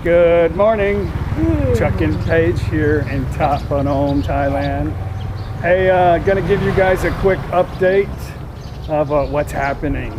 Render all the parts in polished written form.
Good morning, Chuck and Paige here in That Phanom Thailand. Hey, gonna give you guys a quick update of what's happening.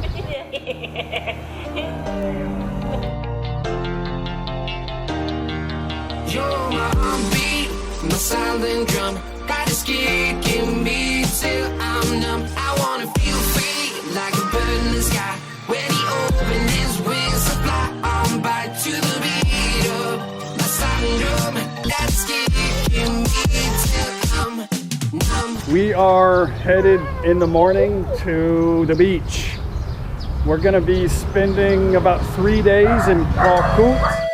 You're my heartbeat, my silent drum. Got this kicking me till I'm numb. I wanna feel free like a bird in the sky. When he opens his wings to fly on by to the beat of my silent drum. That's kicking me till I'm numb. We are headed in the morning to the beach. We're gonna be spending about 3 days in Phuket.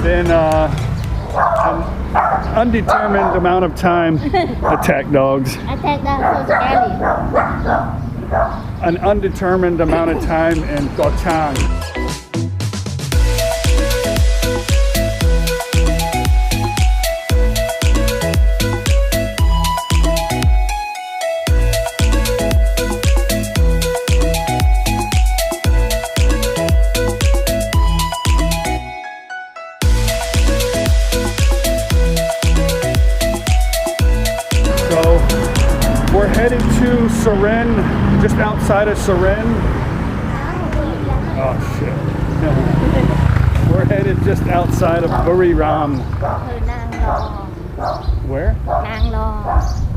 Then an undetermined amount of time, attack dogs. Attack dogs so scary. An undetermined amount of time in Koh Chang. We're headed to Surin, just outside of Surin. Oh shit. We're headed just outside of Buriram. Where?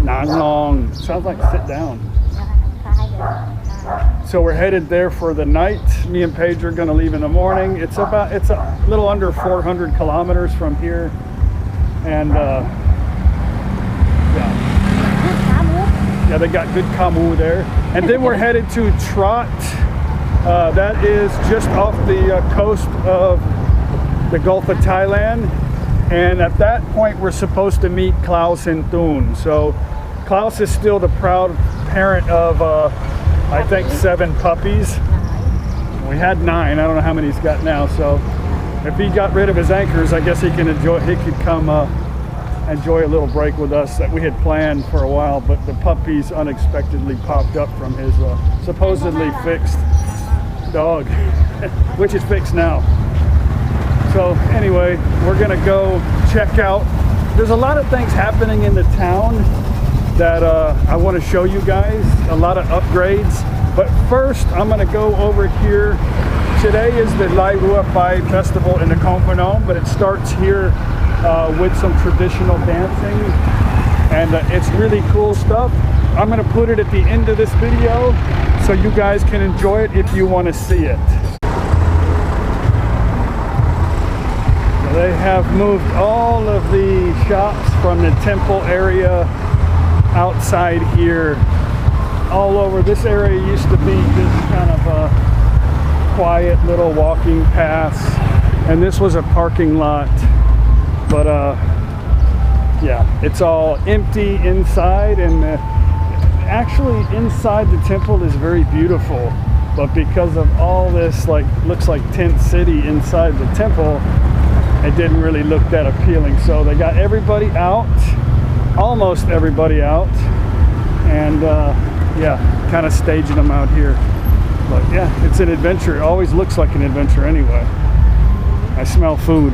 Nang Long. Sounds like sit down. So we're headed there for the night. Me and Paige are gonna leave in the morning. It's a little under 400 kilometers from here. And yeah, they got good kamu there. And then we're headed to Trot. That is just off the coast of the Gulf of Thailand. And at that point, we're supposed to meet Klaus and Thun. So Klaus is still the proud parent of, I think, 7 puppies. We had 9. I don't know how many he's got now. So if he got rid of his anchors, I guess he could come enjoy a little break with us that we had planned for a while, but the puppies unexpectedly popped up from his supposedly fixed dog, which is fixed now. So anyway, we're gonna go check out. There's a lot of things happening in the town that I want to show you guys, a lot of upgrades. But first, I'm gonna go over here. Today is the Lai Rua Phai Festival in the Koh Phanom, but it starts here with some traditional dancing, and it's really cool stuff. I'm going to put it at the end of this video so you guys can enjoy it if you want to see it. So they have moved all of the shops from the temple area outside here. All over this area used to be just kind of a quiet little walking paths, and this was a parking lot. But yeah, it's all empty inside, and actually inside the temple is very beautiful, but because of all this looks like tent city inside the temple, it didn't really look that appealing. So they got everybody out, almost everybody out, and yeah, kind of staging them out here. But yeah, it's an adventure. It always looks like an adventure anyway. I smell food.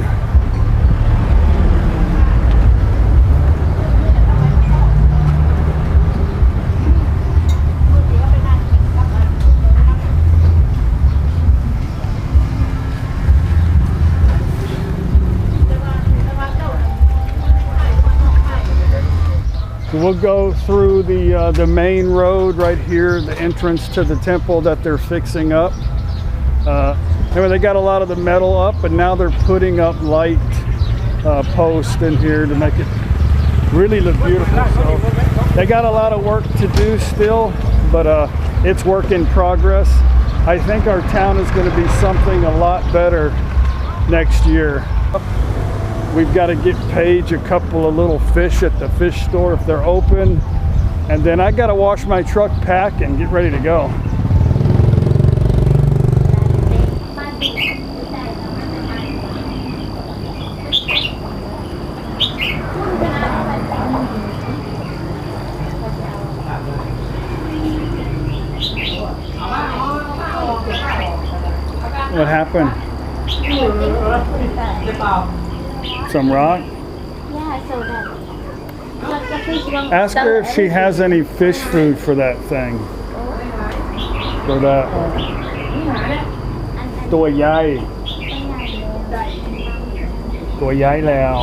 We'll go through the main road right here, the entrance to the temple that they're fixing up. Anyway, they got a lot of the metal up, and now they're putting up light posts in here to make it really look beautiful. So they got a lot of work to do still, but it's work in progress. I think our town is going to be something a lot better next year. We've got to get Paige a couple of little fish at the fish store if they're open. And then I got to wash my truck, pack, and get ready to go. What happened? Some rock? Yeah, so that. Ask her if she has any fish food for that thing. For that. ตัวใหญ่ ตัวใหญ่แล้ว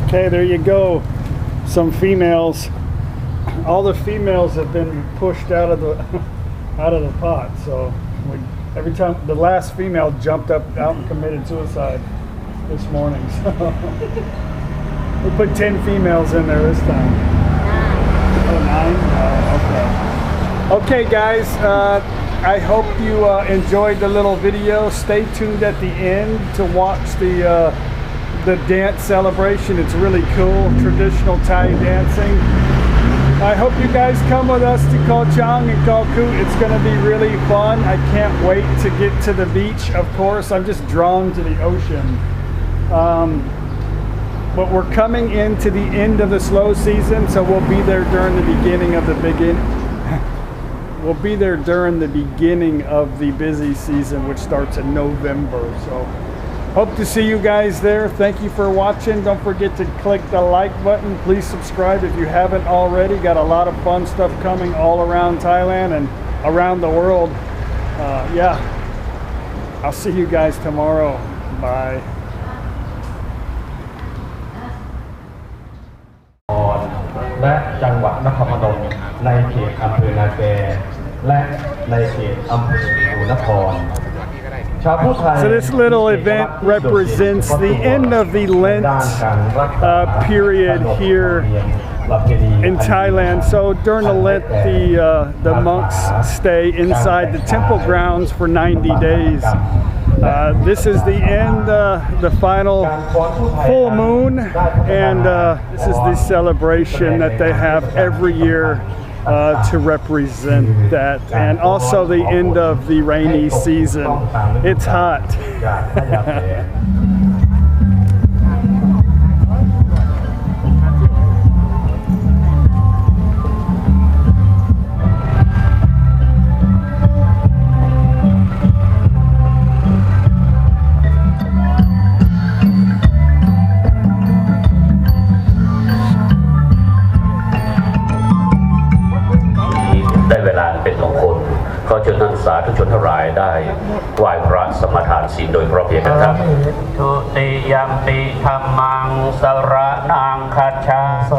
Okay, there you go. Some females. All the females have been pushed out of the pot. So every time the last female jumped up out and committed suicide this morning. So we put 10 females in there this time. 9? Oh, okay. Okay, guys. I hope you enjoyed the little video. Stay tuned at the end to watch the dance celebration. It's really cool, traditional Thai dancing. I hope you guys come with us to Koh Chang and Koh Koot. It's going to be really fun. I can't wait to get to the beach, of course. I'm just drawn to the ocean. But we're coming into the end of the slow season, so we'll be there during the beginning of the We'll be there during the beginning of the busy season, which starts in November. So hope to see you guys there. Thank you for watching. Don't forget to click the like button. Please subscribe if you haven't already. Got a lot of fun stuff coming all around Thailand and around the world. Yeah, I'll see you guys tomorrow. Bye. และจังหวัดนครพนมในเขตอำเภอนาแกและในเขตอำเภออุนคร So this little event represents the end of the Lent period here in Thailand. So during the Lent, the monks stay inside the temple grounds for 90 days. This is the end, the final full moon, and this is the celebration that they have every year to represent that, and also the end of the rainy season. It's hot.ขอเชิญท่านสาธุชนทั้งหลายได้ไหว้พระสมทานศีลโดยพร้อมเพรียงกันครับทุติยัมปิธัมมังสรณังคัจฉาส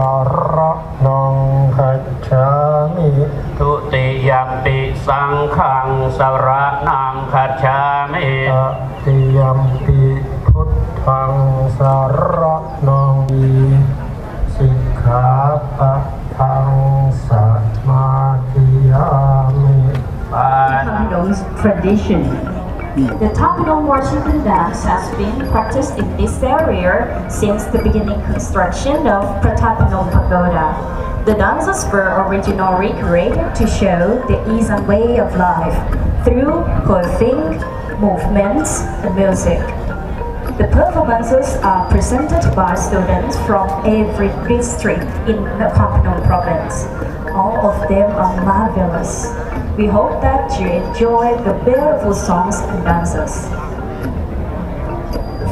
รณังคัจฉามิทุติยัมปิสังฆังสรณังคัจฉามิทุติยัมปิพุทธังสรณังสิกขาปะทังสมาธิยามิ Phanom's tradition. The That Phanom worshiping dance has been practiced in this area since the beginning construction of That Phanom Pagoda. The dances were originally created to show the Isan way of life through clothing, movements, and music. The performances are presented by students from every district in the Phanom province. All of them are marvelous. We hope that you enjoy the beautiful songs and dances.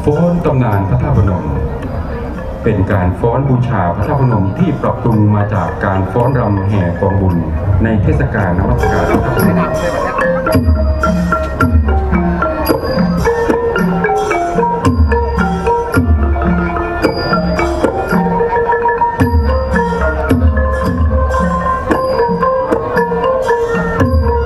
ฟ้อนตำนานพระธาตุพนมเป็นการฟ้อนบูชาพระธาตุพนมที่ปรับปรุงมาจากการฟ้อนรำแห่กองบุญในเทศกาลนมัสการพระธาตุพนม The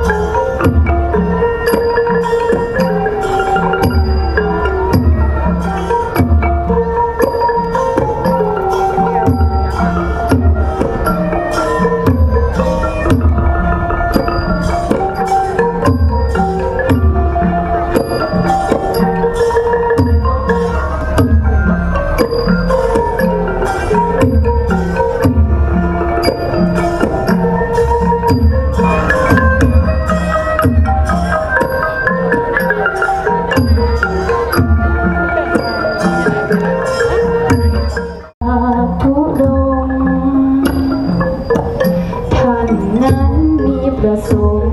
ง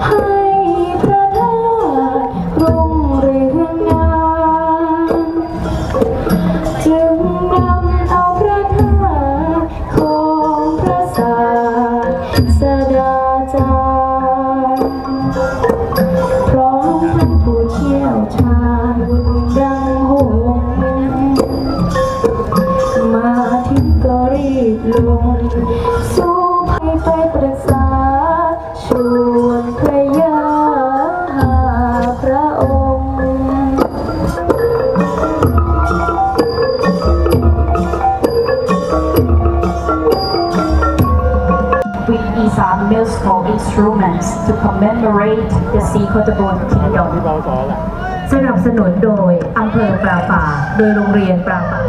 ให้พระธาตุรุ่งเรืองงามจึงนำเอาพระธาตุของพระศาสดาจารย์พร้อมทั้งผู้เชี่ยวชาญดังหงส์มาถึงก็รีบลงสู่ภัยไปประสาชวนพระยาหาพระองค์ with Isan musical instruments to commemorate the SJCAM Kingdom ที่บสแหละ สนับสนุนโดยอำเภอปราป่าโดยโรงเรียนปราป่า